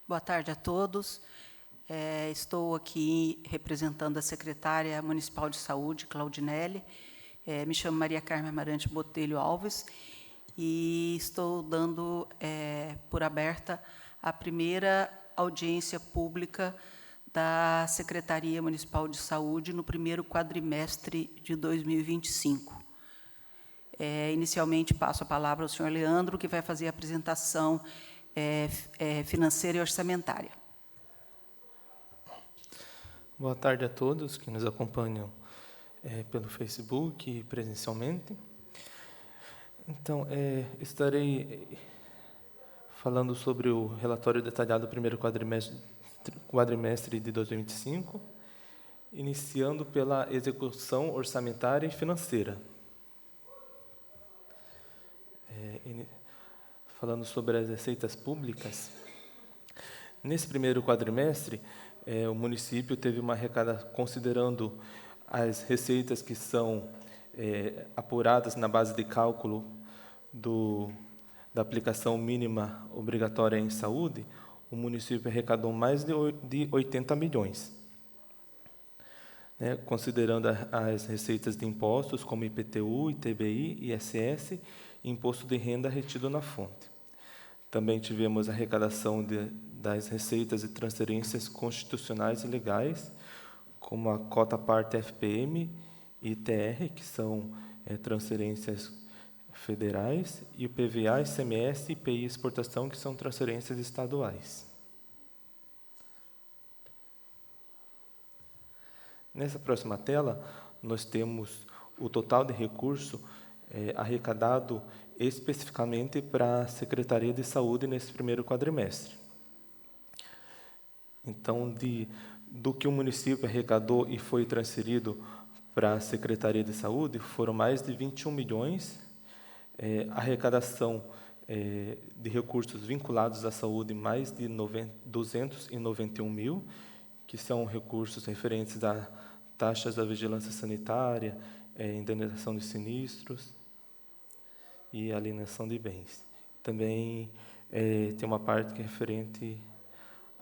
Boa tarde a todos. Estou aqui representando a secretária municipal de saúde, Claudinelli. Me chamo Maria Carmen Amarante Botelho Alves e estou dando por aberta a primeira audiência pública da Secretaria Municipal de Saúde no primeiro quadrimestre de 2025. Inicialmente, passo a palavra ao senhor Leandro, que vai fazer a apresentação financeira e orçamentária. Boa tarde a todos que nos acompanham pelo Facebook e presencialmente. Então, estarei falando sobre o relatório detalhado do primeiro quadrimestre de 2025, iniciando pela execução orçamentária e financeira. Falando sobre as receitas públicas, nesse primeiro quadrimestre, o município teve uma arrecadação, considerando as receitas que são apuradas na base de cálculo da aplicação mínima obrigatória em saúde, o município arrecadou mais de 80 milhões. Considerando as receitas de impostos, como IPTU, ITBI, ISS, e imposto de renda retido na fonte. Também tivemos a arrecadação das receitas e transferências constitucionais e legais, como a cota parte FPM e ITR, que são transferências federais, e o PVA, ICMS, IPI e exportação, que são transferências estaduais. Nessa próxima tela, nós temos o total de recurso arrecadado especificamente para a Secretaria de Saúde nesse primeiro quadrimestre. Então, do que o município arrecadou e foi transferido para a Secretaria de Saúde, foram mais de 21 milhões, arrecadação de recursos vinculados à saúde, mais de 291 mil, que são recursos referentes a taxas da vigilância sanitária, indenização de sinistros e alienação de bens. Também tem uma parte que é referente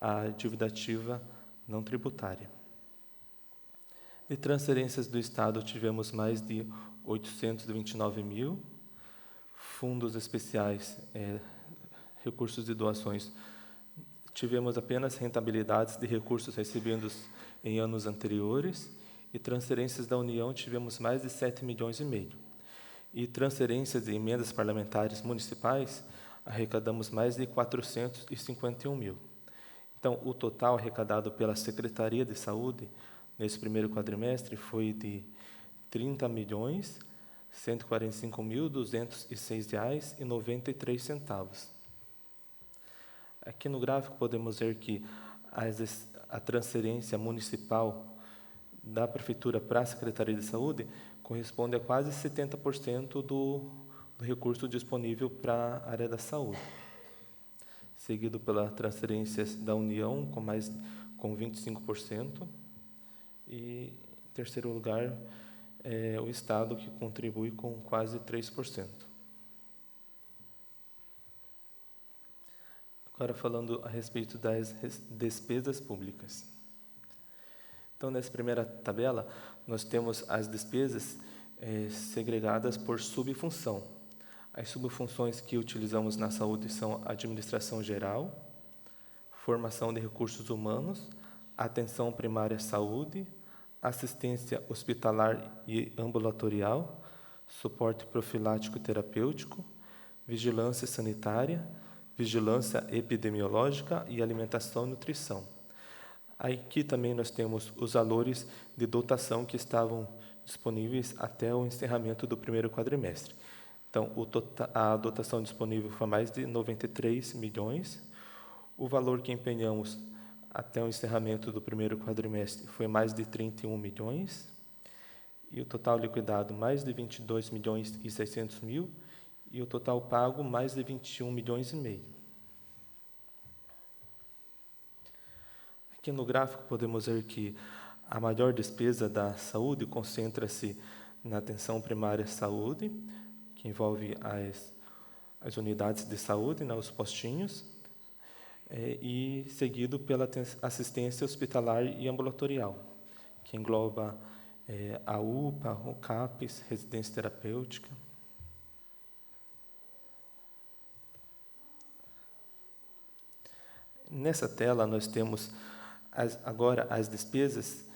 à dívida ativa não tributária. De transferências do Estado, tivemos mais de 829 mil, fundos especiais, recursos de doações, tivemos apenas rentabilidades de recursos recebidos em anos anteriores, e transferências da União tivemos mais de 7 milhões e meio. E transferências de emendas parlamentares municipais, arrecadamos mais de 451 mil. Então, o total arrecadado pela Secretaria de Saúde, nesse primeiro quadrimestre, foi de R$ 30.145.206,93. Aqui no gráfico podemos ver que a transferência municipal da Prefeitura para a Secretaria de Saúde corresponde a quase 70% do recurso disponível para a área da saúde, seguido pela transferências da União, com 25%, e, em terceiro lugar, o Estado, que contribui com quase 3%. Agora, falando a respeito das despesas públicas. Então, nessa primeira tabela, nós temos as despesas segregadas por subfunção. As subfunções que utilizamos na saúde são administração geral, formação de recursos humanos, atenção primária à saúde, assistência hospitalar e ambulatorial, suporte profilático e terapêutico, vigilância sanitária, vigilância epidemiológica e alimentação e nutrição. Aqui também nós temos os valores de dotação que estavam disponíveis até o encerramento do primeiro quadrimestre. Então, a dotação disponível foi mais de 93 milhões. O valor que empenhamos até o encerramento do primeiro quadrimestre foi mais de 31 milhões. E o total liquidado, mais de 22 milhões e 600 mil. E o total pago, mais de 21 milhões e meio. Aqui no gráfico podemos ver que a maior despesa da saúde concentra-se na atenção primária à saúde, que envolve as unidades de saúde, os postinhos, e seguido pela assistência hospitalar e ambulatorial, que engloba a UPA, o CAPES, residência terapêutica. Nessa tela, nós temos agora as despesas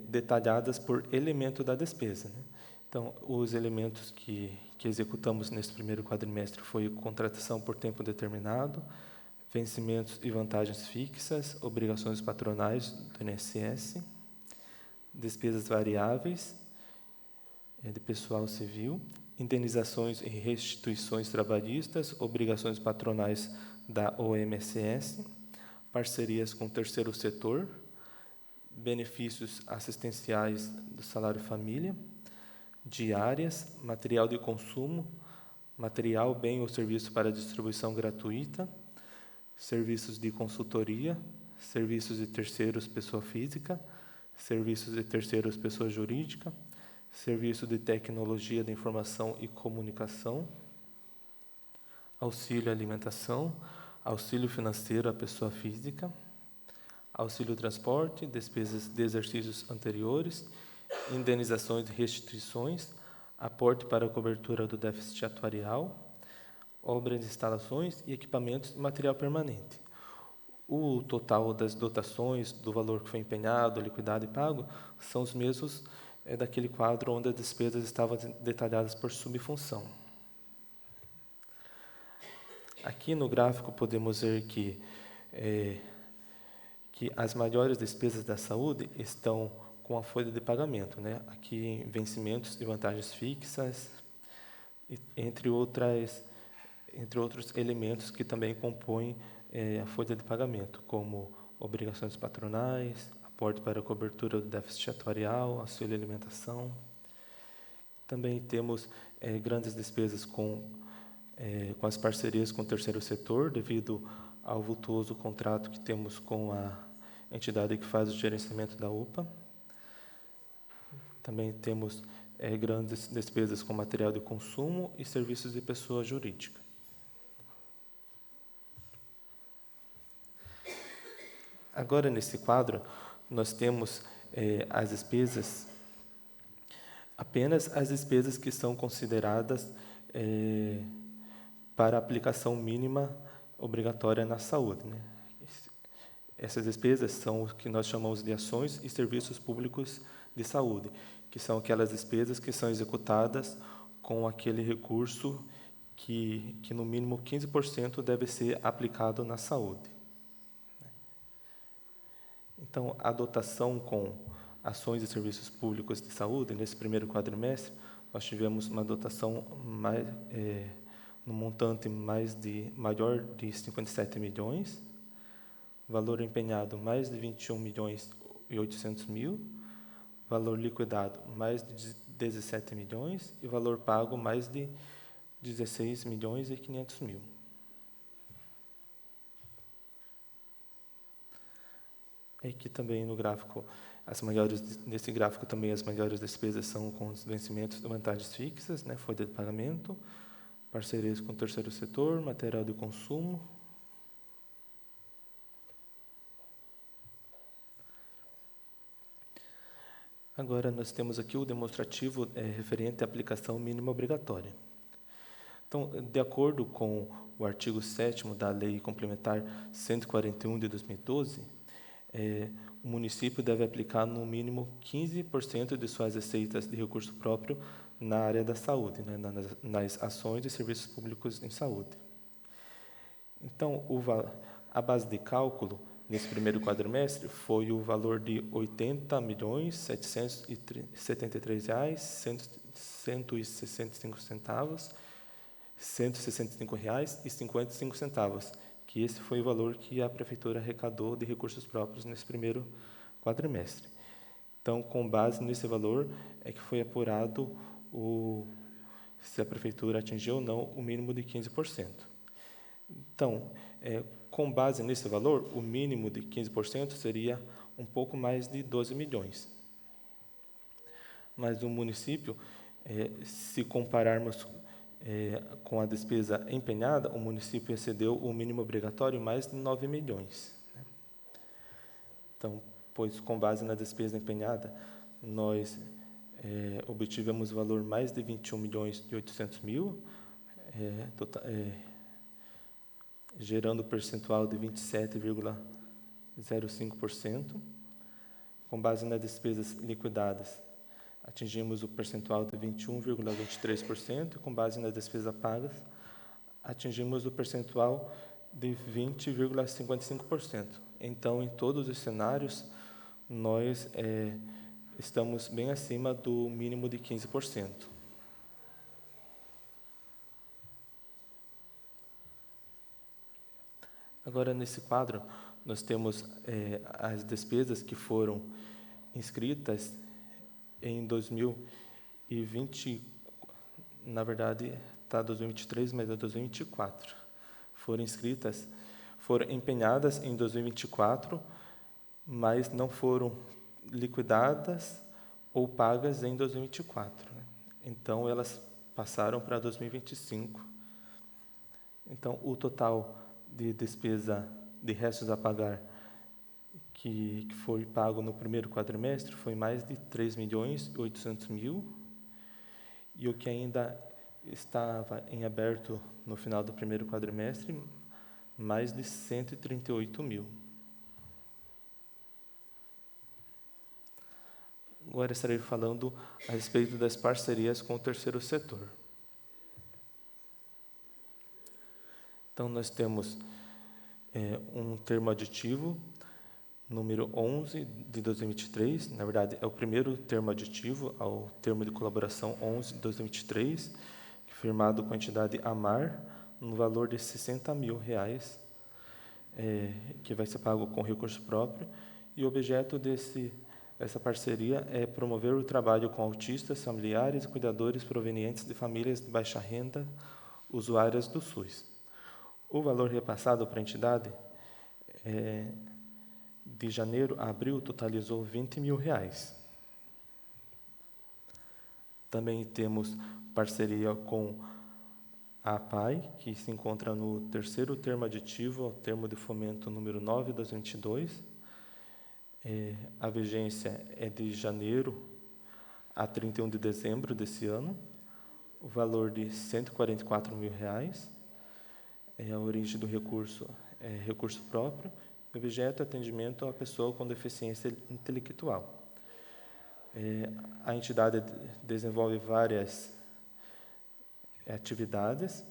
detalhadas por elemento da despesa, né? Então, os elementos que executamos nesse primeiro quadrimestre foi contratação por tempo determinado, vencimentos e vantagens fixas, obrigações patronais do INSS, despesas variáveis de pessoal civil, indenizações e restituições trabalhistas, obrigações patronais da OMSS, parcerias com o terceiro setor, benefícios assistenciais do salário família, diárias, material de consumo, material, bem ou serviço para distribuição gratuita, serviços de consultoria, serviços de terceiros, pessoa física, serviços de terceiros, pessoa jurídica, serviço de tecnologia da informação e comunicação, auxílio alimentação, auxílio financeiro à pessoa física, auxílio transporte, despesas de exercícios anteriores, indenizações e restituições, aporte para a cobertura do déficit atuarial, obras de instalações e equipamentos e material permanente. O total das dotações, do valor que foi empenhado, liquidado e pago, são os mesmos daquele quadro onde as despesas estavam detalhadas por subfunção. Aqui no gráfico podemos ver que as maiores despesas da saúde estão com a folha de pagamento, né? Aqui vencimentos e vantagens fixas, entre outros elementos que também compõem a folha de pagamento, como obrigações patronais, aporte para a cobertura do déficit atuarial, auxílio alimentação. Também temos grandes despesas com as parcerias com o terceiro setor, devido ao vultuoso contrato que temos com a entidade que faz o gerenciamento da UPA. Também temos grandes despesas com material de consumo e serviços de pessoa jurídica. Agora, nesse quadro, nós temos as despesas, apenas as despesas que são consideradas para a aplicação mínima obrigatória na saúde, né? Essas despesas são o que nós chamamos de ações e serviços públicos de saúde, que são aquelas despesas que são executadas com aquele recurso que no mínimo 15% deve ser aplicado na saúde. Então, a dotação com ações e serviços públicos de saúde, nesse primeiro quadrimestre, nós tivemos uma dotação no montante maior de 57 milhões, valor empenhado mais de 21 milhões e 800 mil, valor liquidado mais de 17 milhões e valor pago mais de 16 milhões e 500 mil. Aqui também no gráfico, nesse gráfico também as maiores despesas são com os vencimentos de vantagens fixas, né, folha de pagamento, parcerias com o terceiro setor, material de consumo. Agora, nós temos aqui o demonstrativo referente à aplicação mínima obrigatória. Então, de acordo com o artigo 7º da Lei Complementar 141 de 2012, o município deve aplicar no mínimo 15% de suas receitas de recurso próprio na área da saúde, né, nas ações e serviços públicos em saúde. Então, a base de cálculo nesse primeiro quadrimestre foi o valor de R$ 80.773.165, R$ 165,55, que esse foi o valor que a prefeitura arrecadou de recursos próprios nesse primeiro quadrimestre. Então, com base nesse valor, é que foi apurado se a prefeitura atingiu ou não o mínimo de 15%. Então, com base nesse valor, o mínimo de 15% seria um pouco mais de 12 milhões. Mas o município, se compararmos com a despesa empenhada, o município excedeu o mínimo obrigatório em mais de 9 milhões. Né? Então, pois, com base na despesa empenhada, nós obtivemos o valor mais de 21.800.000, gerando percentual de 27,05%. Com base nas despesas liquidadas, atingimos o percentual de 21,23%, e com base nas despesas pagas, atingimos o percentual de 20,55%. Então, em todos os cenários, nós estamos bem acima do mínimo de 15%. Agora, nesse quadro, nós temos as despesas que foram inscritas em 2020, na verdade, está 2023, mas é 2024. Foram empenhadas em 2024, mas não foram liquidadas ou pagas em 2024. Né? Então, elas passaram para 2025. Então, o total de despesa de restos a pagar que foi pago no primeiro quadrimestre foi mais de 3.800.000, e o que ainda estava em aberto no final do primeiro quadrimestre, mais de 138.000. Agora estarei falando a respeito das parcerias com o terceiro setor. Então, nós temos um termo aditivo, número 11 de 2023, na verdade, é o primeiro termo aditivo ao termo de colaboração 11 de 2023, firmado com a entidade AMAR, no valor de R$60.000, que vai ser pago com recurso próprio, e o objeto dessa parceria é promover o trabalho com autistas, familiares e cuidadores provenientes de famílias de baixa renda, usuárias do SUS. O valor repassado para a entidade de janeiro a abril totalizou R$20.000. Também temos parceria com a APAI, que se encontra no terceiro termo aditivo ao termo de fomento número 9 de 2022. A vigência é de janeiro a 31 de dezembro desse ano. O valor de R$144.000. A origem do recurso é recurso próprio. O objeto é atendimento a pessoa com deficiência intelectual. A entidade desenvolve várias atividades,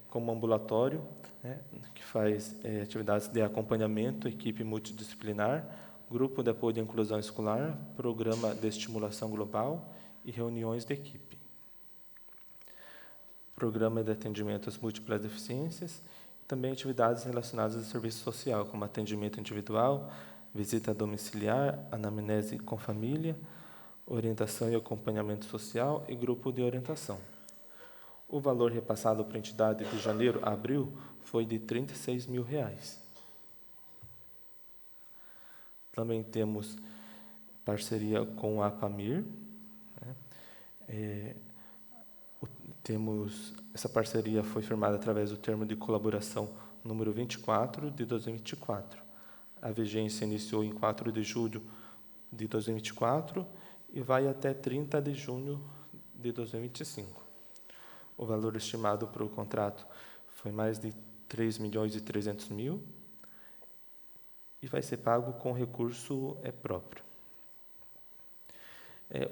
como ambulatório, né, que faz atividades de acompanhamento, equipe multidisciplinar, grupo de apoio à inclusão escolar, programa de estimulação global e reuniões de equipe. Programa de atendimento às múltiplas deficiências, também atividades relacionadas ao serviço social, como atendimento individual, visita domiciliar, anamnese com família, orientação e acompanhamento social e grupo de orientação. O valor repassado para a entidade de janeiro a abril foi de R$36.000. Também temos parceria com a APAMIR. Né? Essa parceria foi firmada através do termo de colaboração número 24 de 2024. A vigência iniciou em 4 de julho de 2024 e vai até 30 de junho de 2025. O valor estimado para o contrato foi mais de R$3.300.000 e vai ser pago com recurso próprio.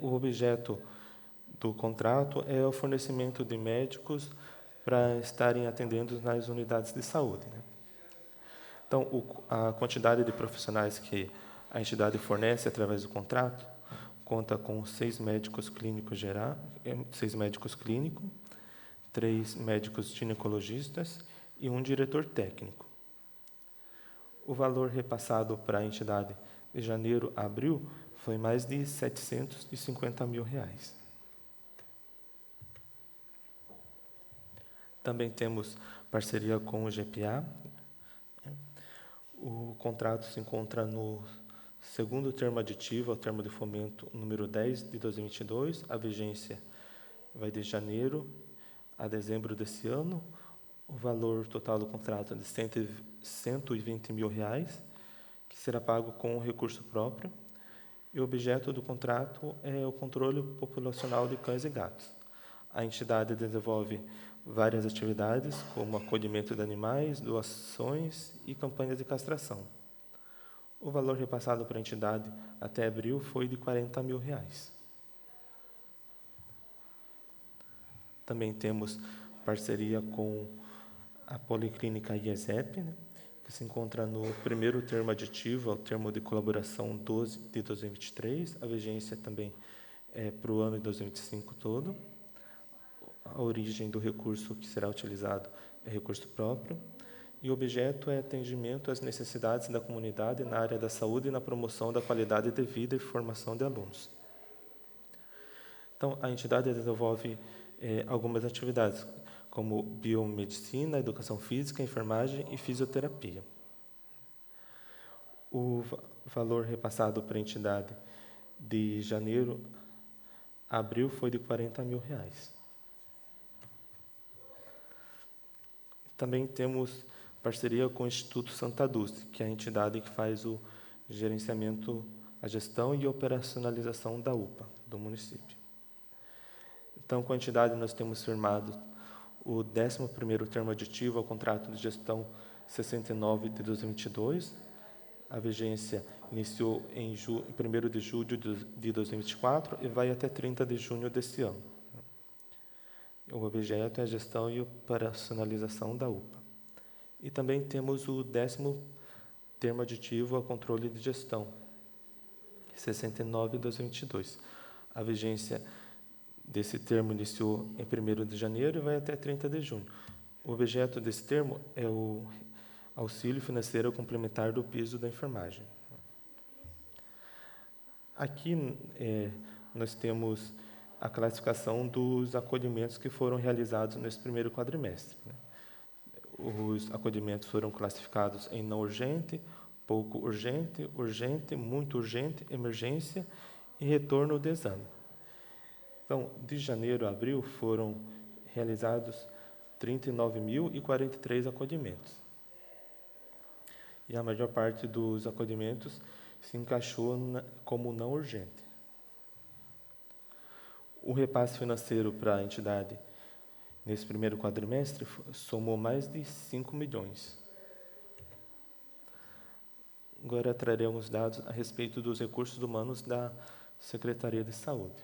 O objeto do contrato é o fornecimento de médicos para estarem atendendo nas unidades de saúde. Né? Então, a quantidade de profissionais que a entidade fornece através do contrato conta com 6 médicos clínicos 6 médicos clínicos, 3 médicos ginecologistas e 1 diretor técnico. O valor repassado para a entidade de janeiro a abril foi mais de R$750.000. Também temos parceria com o GPA. O contrato se encontra no segundo termo aditivo ao termo de fomento número 10 de 2022. A vigência vai de janeiro a dezembro desse ano. O valor total do contrato é de R$120 mil, que será pago com recurso próprio. E o objeto do contrato é o controle populacional de cães e gatos. A entidade desenvolve várias atividades, como acolhimento de animais, doações e campanhas de castração. O valor repassado para a entidade até abril foi de R$40 mil. Também temos parceria com a Policlínica IESEP, né, que se encontra no primeiro termo aditivo, ao termo de colaboração 12 de 2023. A vigência também é para o ano de 2025 todo. A origem do recurso que será utilizado é recurso próprio. E o objeto é atendimento às necessidades da comunidade na área da saúde e na promoção da qualidade de vida e formação de alunos. Então, a entidade desenvolve algumas atividades, como biomedicina, educação física, enfermagem e fisioterapia. O valor repassado para a entidade de janeiro a abril foi de R$40 mil. Também temos parceria com o Instituto Santa Dulce, que é a entidade que faz o gerenciamento, a gestão e operacionalização da UPA, do município. Então, com a entidade, nós temos firmado o 11º termo aditivo ao contrato de gestão 69 de 2022. A vigência iniciou em 1º de julho de 2024 e vai até 30 de junho deste ano. O objeto é a gestão e operacionalização da UPA. E também temos o 10º termo aditivo ao controle de gestão, 69 de 2022. A vigência desse termo iniciou em 1º de janeiro e vai até 30 de junho. O objeto desse termo é o auxílio financeiro complementar do piso da enfermagem. Aqui nós temos a classificação dos acolhimentos que foram realizados nesse primeiro quadrimestre. Os acolhimentos foram classificados em não urgente, pouco urgente, urgente, muito urgente, emergência e retorno de exame. Então, de janeiro a abril, foram realizados 39.043 acolhimentos. E a maior parte dos acolhimentos se encaixou como não urgente. O repasse financeiro para a entidade nesse primeiro quadrimestre somou mais de 5 milhões. Agora traremos dados a respeito dos recursos humanos da Secretaria de Saúde.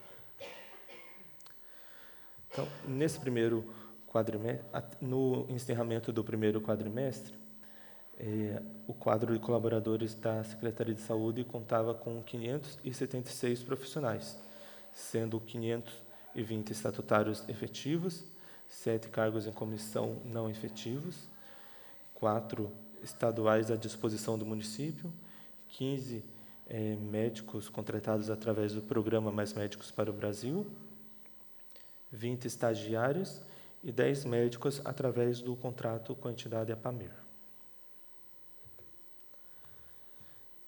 Então, nesse primeiro quadrimestre, no encerramento do primeiro quadrimestre, o quadro de colaboradores da Secretaria de Saúde contava com 576 profissionais, sendo 520 estatutários efetivos, 7 cargos em comissão não efetivos, 4 estaduais à disposição do município, 15 médicos contratados através do programa Mais Médicos para o Brasil, 20 estagiários e 10 médicos através do contrato com a entidade APAMER.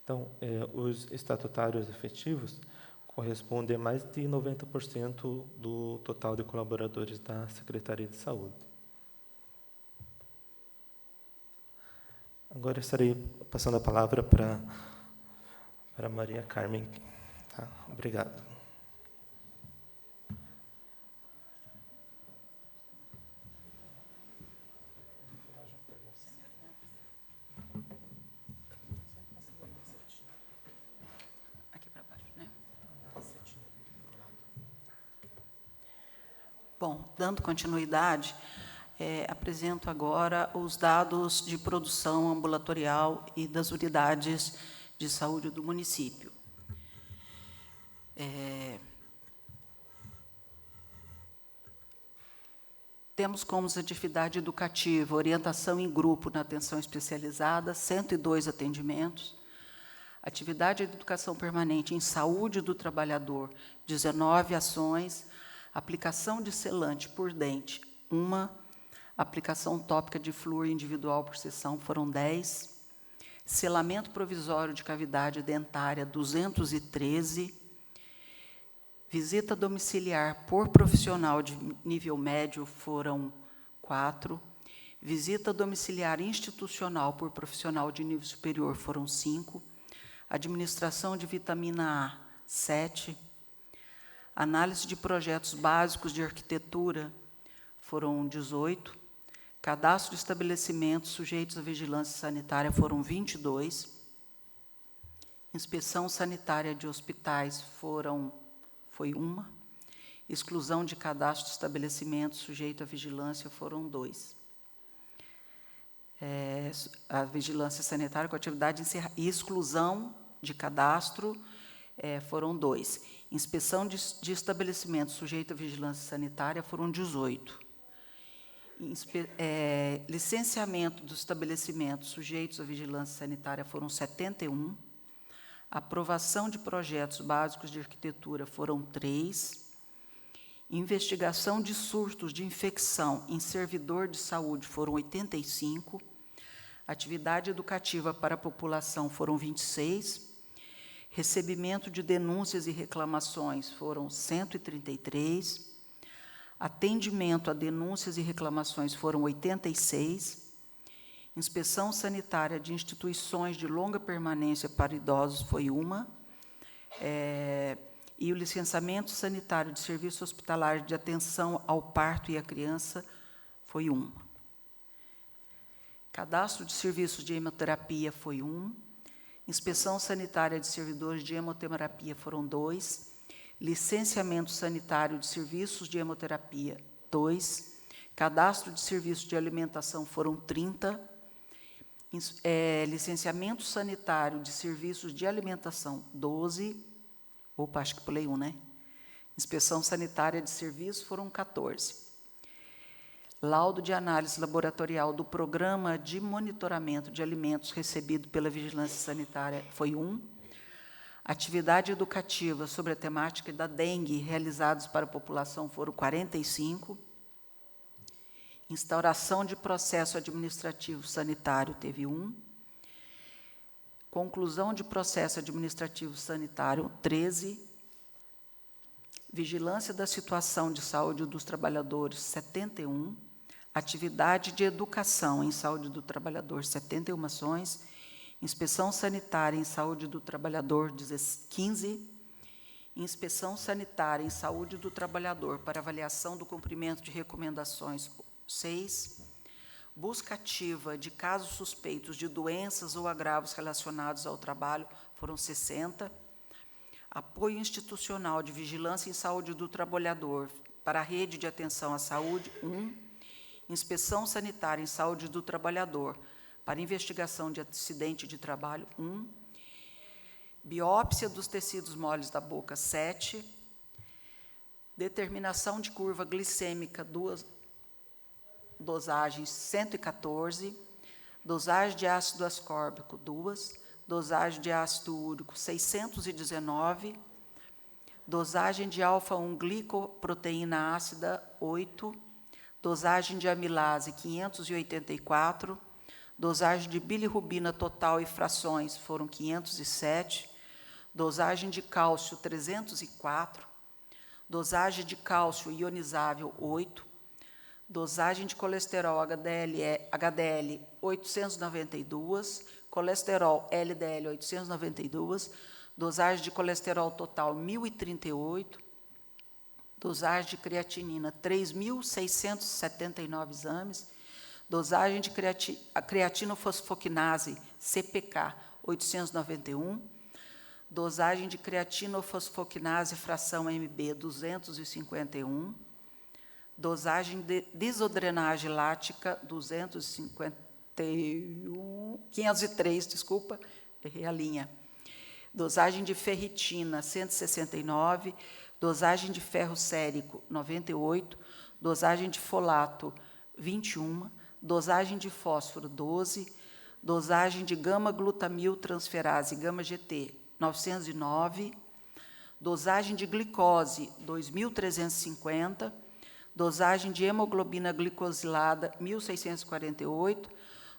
Então, os estatutários efetivos correspondem a mais de 90% do total de colaboradores da Secretaria de Saúde. Agora eu estarei passando a palavra para Maria Carmen. Tá? Obrigado. Bom, dando continuidade, apresento agora os dados de produção ambulatorial e das unidades de saúde do município. Temos como atividade educativa, orientação em grupo na atenção especializada, 102 atendimentos. Atividade de educação permanente em saúde do trabalhador, 19 ações. Aplicação de selante por dente, 1. Aplicação tópica de flúor individual por sessão, foram 10. Selamento provisório de cavidade dentária, 213. Visita domiciliar por profissional de nível médio foram 4. Visita domiciliar institucional por profissional de nível superior foram 5. Administração de vitamina A, 7. Análise de projetos básicos de arquitetura foram 18. Cadastro de estabelecimentos sujeitos à vigilância sanitária foram 22. Inspeção sanitária de hospitais foi 1. Exclusão de cadastro de estabelecimentos sujeito à vigilância foram 2. A vigilância sanitária com atividade encerrada e exclusão de cadastro foram 2. Inspeção de estabelecimentos sujeito à vigilância sanitária foram 18. Licenciamento dos estabelecimentos sujeitos à vigilância sanitária foram 71. Aprovação de projetos básicos de arquitetura foram 3. Investigação de surtos de infecção em servidor de saúde foram 85. Atividade educativa para a população foram 26. Recebimento de denúncias e reclamações foram 133. Atendimento a denúncias e reclamações foram 86. Inspeção sanitária de instituições de longa permanência para idosos foi 1. E o licenciamento sanitário de serviço hospitalar de atenção ao parto e à criança foi 1. Cadastro de serviços de hemoterapia foi 1. Inspeção sanitária de servidores de hemoterapia foram 2. Licenciamento sanitário de serviços de hemoterapia, 2. Cadastro de serviços de alimentação foram 30. Licenciamento sanitário de serviços de alimentação, 12. Opa, acho que pulei 1, né? Inspeção sanitária de serviços foram 14. Laudo de análise laboratorial do programa de monitoramento de alimentos recebido pela Vigilância Sanitária foi 1. Atividade educativa sobre a temática da dengue realizados para a população foram 45. Instauração de processo administrativo sanitário teve 1. Conclusão de processo administrativo sanitário, 13. Vigilância da situação de saúde dos trabalhadores, 71. Atividade de educação em saúde do trabalhador, 71 ações. Inspeção sanitária em saúde do trabalhador, 15. Inspeção sanitária em saúde do trabalhador para avaliação do cumprimento de recomendações, 6. Busca ativa de casos suspeitos de doenças ou agravos relacionados ao trabalho, foram 60. Apoio institucional de vigilância em saúde do trabalhador para a rede de atenção à saúde, 1. Inspeção sanitária em saúde do trabalhador para investigação de acidente de trabalho, 1. Biópsia dos tecidos moles da boca, 7. Determinação de curva glicêmica, 2 dosagens, 114. Dosagem de ácido ascórbico, 2. Dosagem de ácido úrico, 619. Dosagem de alfa-1 glicoproteína ácida, 8. Dosagem de amilase, 584. Dosagem de bilirrubina total e frações foram 507. Dosagem de cálcio, 304. Dosagem de cálcio ionizável, 8. Dosagem de colesterol HDL, 892. Colesterol LDL, 892. Dosagem de colesterol total, 1.038. Dosagem de creatinina, 3.679 exames. Dosagem de creatinofosfoquinase, CPK, 891. Dosagem de creatinofosfoquinase, fração MB, 251. Dosagem de desodrenagem lática, 503, desculpa, errei a linha. Dosagem de ferritina, 169. Dosagem de ferro sérico, 98. Dosagem de folato, 21. Dosagem de fósforo, 12. Dosagem de gama-glutamil transferase, gama-GT, 909. Dosagem de glicose, 2.350. Dosagem de hemoglobina glicosilada, 1.648.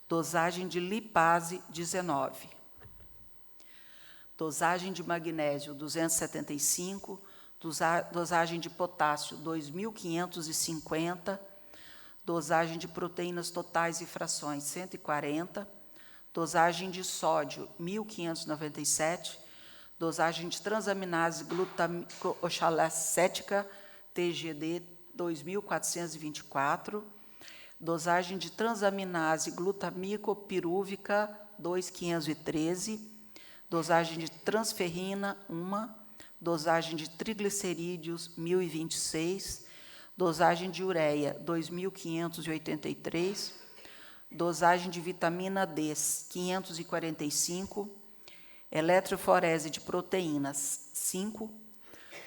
Dosagem de lipase, 19. Dosagem de magnésio, 275. dosagem de potássio 2.550, dosagem de proteínas totais e frações 140, dosagem de sódio 1.597, dosagem de transaminase glutamico-oxalacética TGD 2.424, dosagem de transaminase glutamico-pirúvica 2.513, dosagem de transferrina 1, dosagem de triglicerídeos 1.026, dosagem de ureia 2.583, dosagem de vitamina D 545, eletroforese de proteínas 5,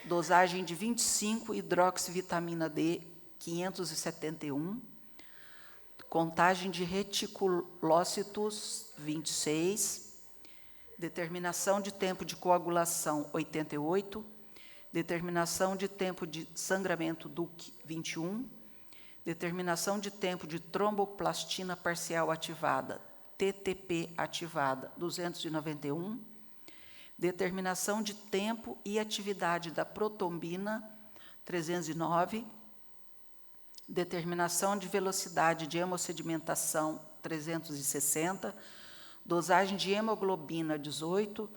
dosagem de 25 hidroxivitamina D 571, contagem de reticulócitos 26, determinação de tempo de coagulação 88, determinação de tempo de sangramento Duke 21, determinação de tempo de tromboplastina parcial ativada, TTP ativada 291, determinação de tempo e atividade da protombina 309, determinação de velocidade de hemossedimentação 360, dosagem de hemoglobina 18,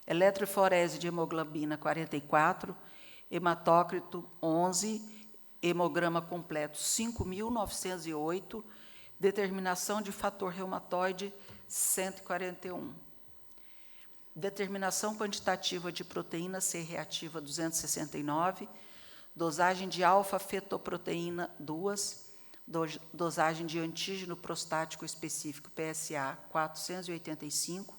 eletroforese de hemoglobina 44, hematócrito 11, hemograma completo 5.908, determinação de fator reumatoide 141. Determinação quantitativa de proteína C reativa 269, dosagem de alfa-fetoproteína 2, dosagem de antígeno prostático específico PSA 485,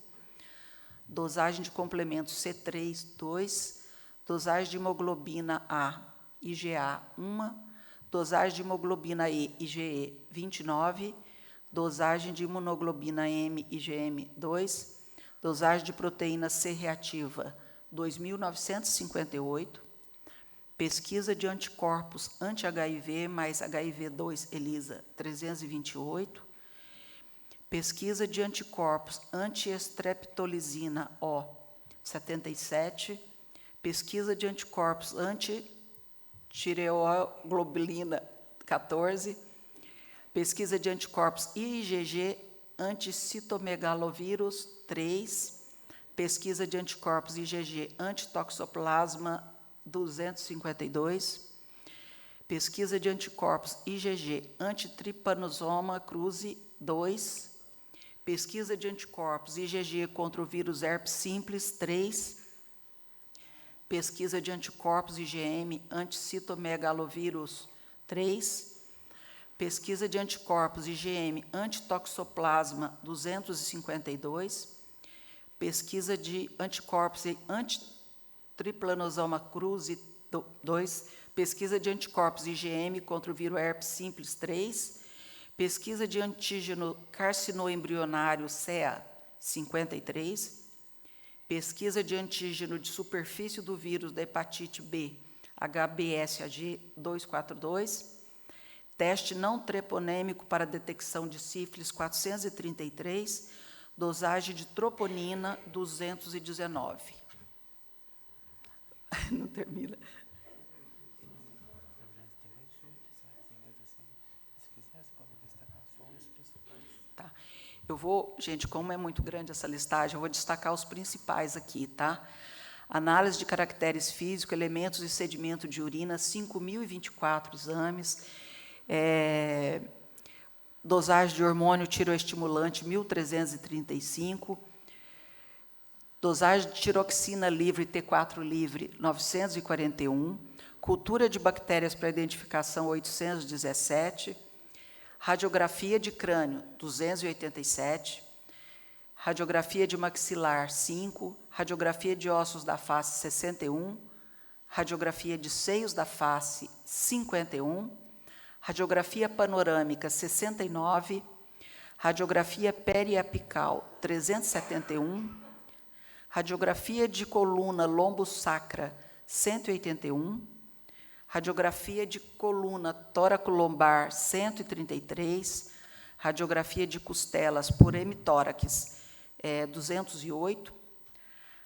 dosagem de complemento C3 2, dosagem de hemoglobina A IgA 1, dosagem de hemoglobina E IgE 29, dosagem de imunoglobina M IgM 2, dosagem de proteína C reativa 2.958, pesquisa de anticorpos anti-HIV mais HIV2 ELISA 328, pesquisa de anticorpos anti-estreptolizina O 77, pesquisa de anticorpos anti-tireoglobulina 14, pesquisa de anticorpos IgG anti-citomegalovírus 3, pesquisa de anticorpos IgG antitoxoplasma 252, pesquisa de anticorpos IgG antitripanosoma cruzi 2, pesquisa de anticorpos IgG contra o vírus herpes simples 3, pesquisa de anticorpos IgM anticitomegalovírus 3, pesquisa de anticorpos IgM antitoxoplasma 252, pesquisa de anticorpos antitripanosoma cruzi 2, pesquisa de anticorpos IgM contra o vírus herpes simples 3, pesquisa de antígeno carcinoembrionário CEA 53, pesquisa de antígeno de superfície do vírus da hepatite B, HBsAg 242, teste não treponêmico para detecção de sífilis 433, dosagem de troponina 219. Não termina. Tá. Eu vou, gente, como é muito grande essa listagem, eu vou destacar os principais aqui, tá? Análise de caracteres físicos, elementos e sedimento de urina, 5.024 exames. Dosagem de hormônio tiroestimulante, 1.335. Dosagem de tiroxina livre, T4 livre, 941. Cultura de bactérias para identificação, 817. Radiografia de crânio, 287. Radiografia de maxilar, 5. Radiografia de ossos da face, 61. Radiografia de seios da face, 51. Radiografia panorâmica, 69. Radiografia periapical, 371. Radiografia de coluna lombosacra, 181. Radiografia de coluna tóraco-lombar, 133. Radiografia de costelas por hemitórax, 208.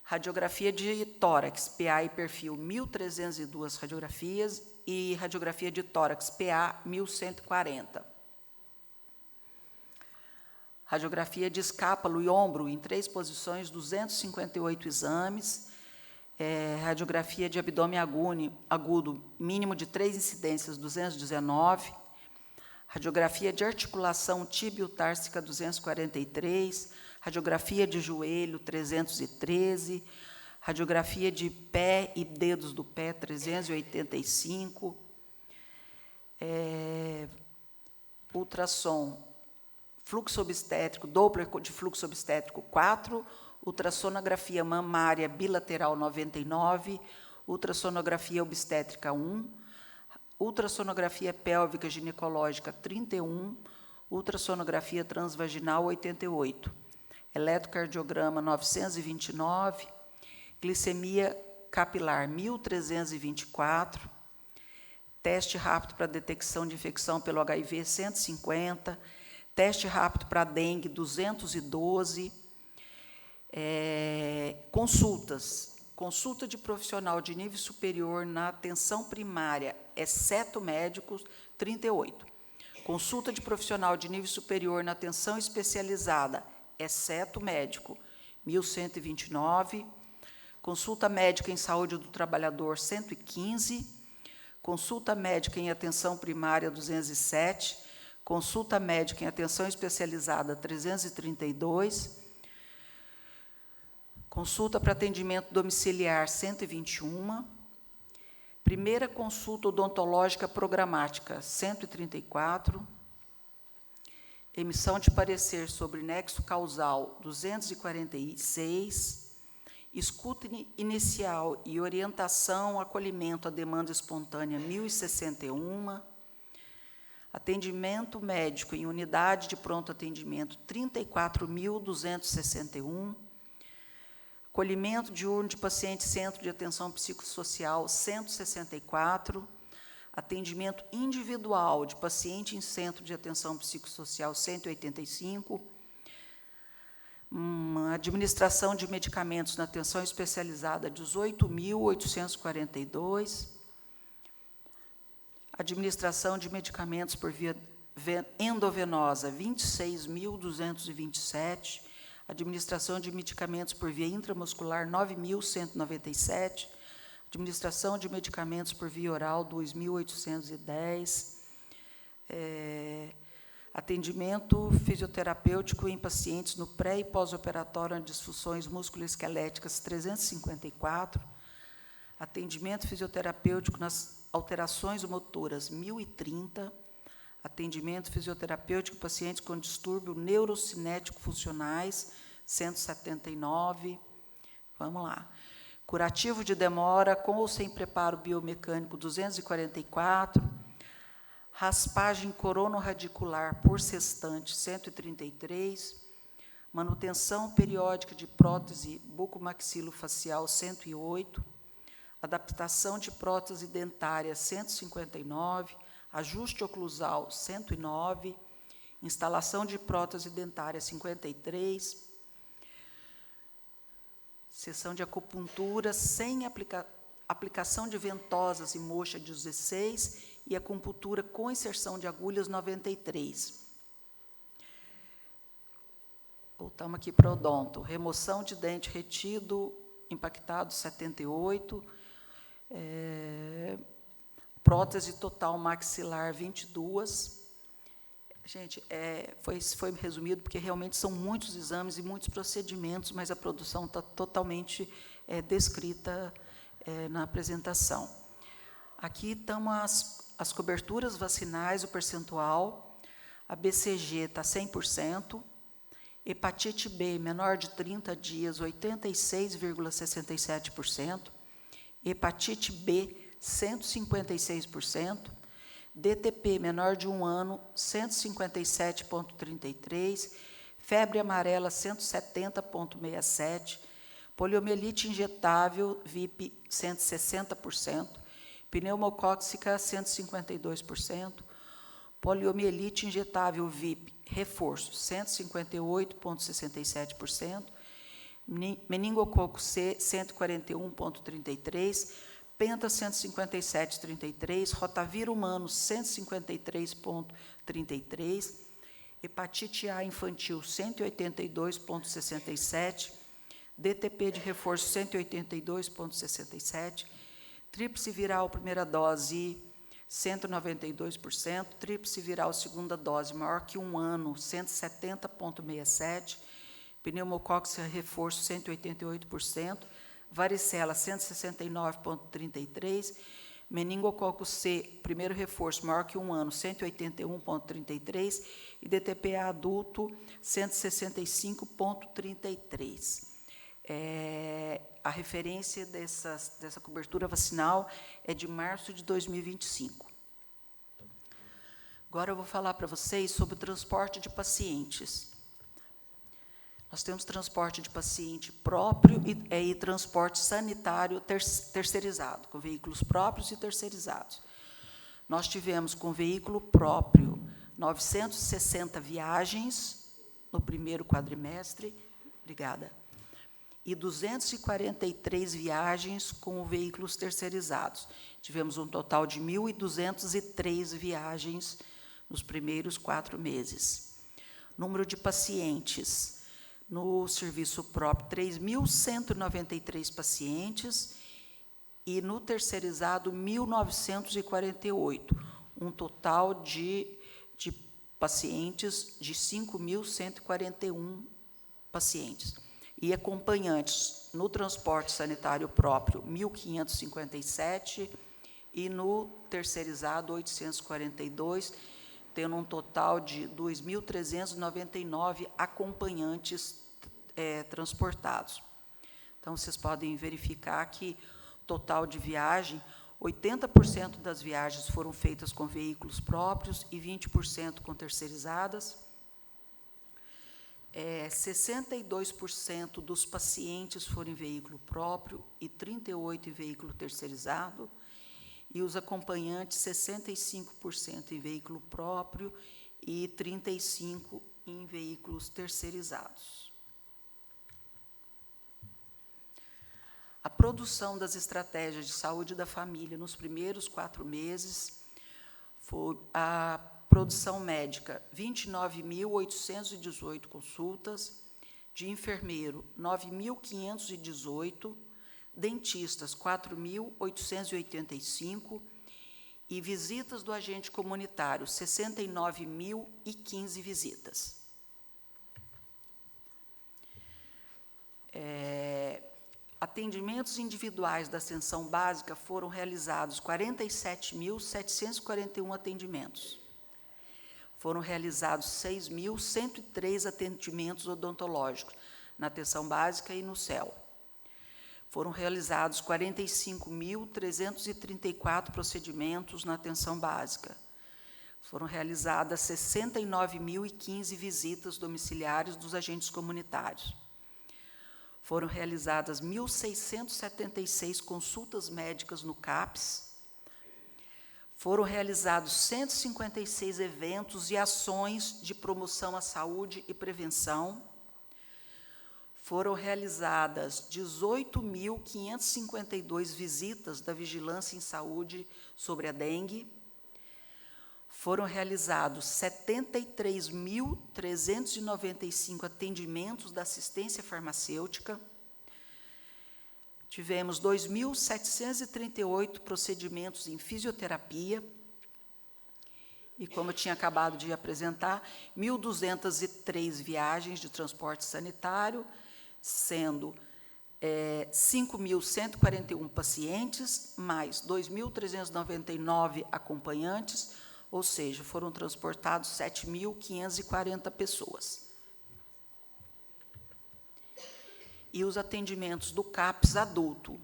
Radiografia de tórax, PA e perfil, 1.302 radiografias, e radiografia de tórax, PA, 1.140. Radiografia de escápulo e ombro, em 3 posições, 258 exames. Radiografia de abdômen agudo, mínimo de 3 incidências, 219. Radiografia de articulação tibio-társica, 243. Radiografia de joelho, 313. Radiografia de pé e dedos do pé, 385. Ultrassom, fluxo obstétrico, Doppler de fluxo obstétrico, 4. Ultrassonografia mamária bilateral, 99. Ultrassonografia obstétrica, 1. Ultrassonografia pélvica ginecológica, 31. Ultrassonografia transvaginal, 88. Eletrocardiograma, 929. Glicemia capilar, 1.324. Teste rápido para detecção de infecção pelo HIV, 150. Teste rápido para dengue, 212. Consultas. Consulta de profissional de nível superior na atenção primária, exceto médicos, 38. Consulta de profissional de nível superior na atenção especializada, exceto médico, 1.129. Consulta médica em saúde do trabalhador, 115. Consulta médica em atenção primária, 207. Consulta médica em atenção especializada, 332. Consulta para atendimento domiciliar, 121. Primeira consulta odontológica programática, 134. Emissão de parecer sobre nexo causal, 246. Escuta inicial e orientação, acolhimento à demanda espontânea, 1.061. Atendimento médico em unidade de pronto atendimento, 34.261. Acolhimento diurno de paciente centro de atenção psicossocial, 164. Atendimento individual de paciente em centro de atenção psicossocial, 185. Administração de medicamentos na atenção especializada, 18.842. Administração de medicamentos por via endovenosa, 26.227. Administração de medicamentos por via intramuscular, 9.197. Administração de medicamentos por via oral, 2.810. Atendimento fisioterapêutico em pacientes no pré- e pós-operatório de disfunções musculoesqueléticas, 354. Atendimento fisioterapêutico nas alterações motoras, 1.030. Atendimento fisioterapêutico em pacientes com distúrbio neurocinético funcionais, 179. Vamos lá. Curativo de demora com ou sem preparo biomecânico, 244. Raspagem coronorradicular por sextante, 133. Manutenção periódica de prótese bucomaxilofacial, 108. Adaptação de prótese dentária, 159. Ajuste oclusal, 109. Instalação de prótese dentária, 53. Sessão de acupuntura sem aplicação de ventosas e moxa, 16. E acupuntura com inserção de agulhas, 93. Voltamos aqui para o odonto. Remoção de dente retido, impactado, 78. Prótese total maxilar, 22. Gente, foi resumido, porque realmente são muitos exames e muitos procedimentos, mas a produção está totalmente descrita na apresentação. Aqui estão as coberturas vacinais, o percentual. A BCG está 100%. Hepatite B, menor de 30 dias, 86,67%. Hepatite B, 156%. DTP, menor de 1 ano, 157,33%. Febre amarela, 170,67%. Poliomielite injetável, VIP, 160%. Pneumocócica, 152%. Poliomielite injetável, VIP, reforço, 158,67%. meningococo C, 141,33, penta 157,33, rotavírus humano 153,33, hepatite A infantil 182,67, DTP de reforço 182,67, tríplice viral primeira dose 192%, tríplice viral segunda dose maior que 1 ano 170,67%, pneumococcus reforço 188%, varicela 169,33%, meningococo C, primeiro reforço maior que 1 ano, 181,33%, e DTPA adulto, 165,33%. A referência dessa cobertura vacinal é de março de 2025. Agora eu vou falar para vocês sobre o transporte de pacientes. Nós temos transporte de paciente próprio e transporte sanitário terceirizado, com veículos próprios e terceirizados. Nós tivemos com veículo próprio 960 viagens no primeiro quadrimestre, obrigada, e 243 viagens com veículos terceirizados. Tivemos um total de 1.203 viagens nos primeiros 4 meses. Número de pacientes no serviço próprio, 3.193 pacientes, e no terceirizado, 1.948, um total de pacientes de 5.141 pacientes. E acompanhantes no transporte sanitário próprio, 1.557, e no terceirizado, 842, tendo um total de 2.399 acompanhantes transportados. Então, vocês podem verificar que o total de viagem, 80% das viagens foram feitas com veículos próprios e 20% com terceirizadas. 62% dos pacientes foram em veículo próprio e 38% em veículo terceirizado, e os acompanhantes, 65% em veículo próprio e 35% em veículos terceirizados. A produção das estratégias de saúde da família nos primeiros 4 meses foi a produção médica, 29.818 consultas, de enfermeiro, 9.518, dentistas, 4.885, e visitas do agente comunitário, 69.015 visitas. Atendimentos individuais da atenção básica foram realizados 47.741 atendimentos. Foram realizados 6.103 atendimentos odontológicos na atenção básica e no CEL. Foram realizados 45.334 procedimentos na atenção básica. Foram realizadas 69.015 visitas domiciliares dos agentes comunitários. Foram realizadas 1.676 consultas médicas no CAPS. Foram realizados 156 eventos e ações de promoção à saúde e prevenção. Foram realizadas 18.552 visitas da Vigilância em Saúde sobre a dengue. Foram realizados 73.395 atendimentos da assistência farmacêutica. Tivemos 2.738 procedimentos em fisioterapia. E, como eu tinha acabado de apresentar, 1.203 viagens de transporte sanitário, sendo 5.141 pacientes, mais 2.399 acompanhantes, ou seja, foram transportados 7.540 pessoas. E os atendimentos do CAPS adulto.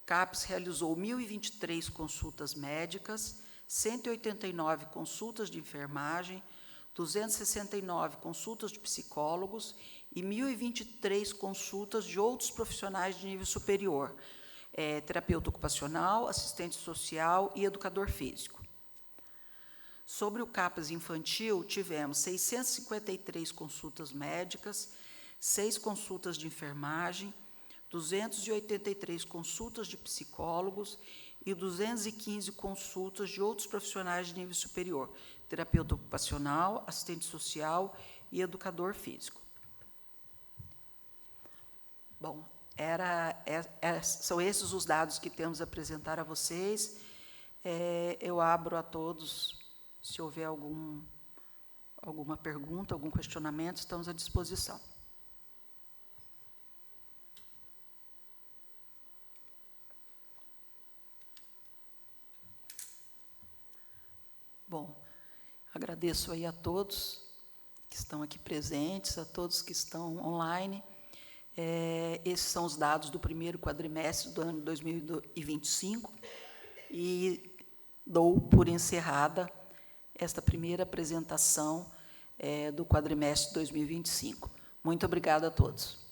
CAPS realizou 1.023 consultas médicas, 189 consultas de enfermagem, 269 consultas de psicólogos e 1.023 consultas de outros profissionais de nível superior, terapeuta ocupacional, assistente social e educador físico. Sobre o CAPS infantil, tivemos 653 consultas médicas, 6 consultas de enfermagem, 283 consultas de psicólogos e 215 consultas de outros profissionais de nível superior, terapeuta ocupacional, assistente social e educador físico. Bom, são esses os dados que temos a apresentar a vocês. Eu abro a todos, se houver alguma pergunta, algum questionamento, estamos à disposição. Bom, agradeço aí a todos que estão aqui presentes, a todos que estão online. Esses são os dados do primeiro quadrimestre do ano 2025 e dou por encerrada esta primeira apresentação do quadrimestre 2025. Muito obrigada a todos.